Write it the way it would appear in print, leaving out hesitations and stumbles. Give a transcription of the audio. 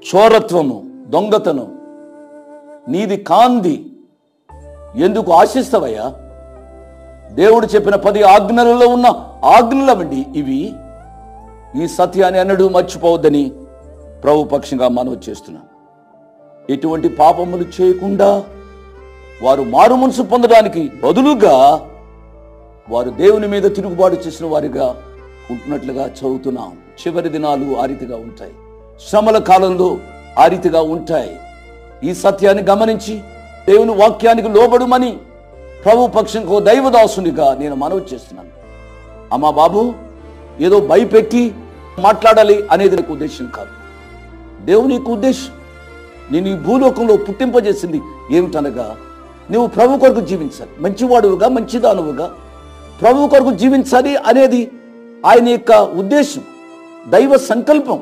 చోరత్వము, దొంగతనం నీది కాంది ఎందుకు ఆశిస్తావయ్యా? దేవుడు చెప్పిన 10 ఆజ్ఞలలో ఉన్న ఆజ్ఞలవండి ఇవి. ఈ సత్యాన్ని అన్నడు మర్చిపోవద్దని ప్రభు పక్షంగా మనవి చేస్తున్నాం. ఎటువంటి పాపములు చేయకుండా వారు మారు మనసు పొందడానికి బదులుగా వారు దేవుని మీద తిరుగుబాటు చేసిన వారిగా ఉంటున్నట్లుగా చదువుతున్నాం. చివరి దినాలు ఆ రీతిగా ఉంటాయి, శ్రమల కాలంలో ఆ రీతిగా ఉంటాయి. ఈ సత్యాన్ని గమనించి దేవుని వాక్యానికి లోబడుమని ప్రభు పక్షంకో దైవదాసునిగా నేను మనవి చేస్తున్నాను. అమ్మా బాబు, ఏదో భయపెట్టి మాట్లాడాలి అనేది నీకు ఉద్దేశం కాదు. దేవుని యొక్క ఉద్దేశం నేను ఈ భూలోకంలో పుట్టింపజేసింది ఏమిటనగా, నువ్వు ప్రభు కొరకు జీవించాలి, మంచివాడువుగా మంచిదానువుగా ప్రభు కొరకు జీవించాలి అనేది ఆయన యొక్క ఉద్దేశం, దైవ సంకల్పం.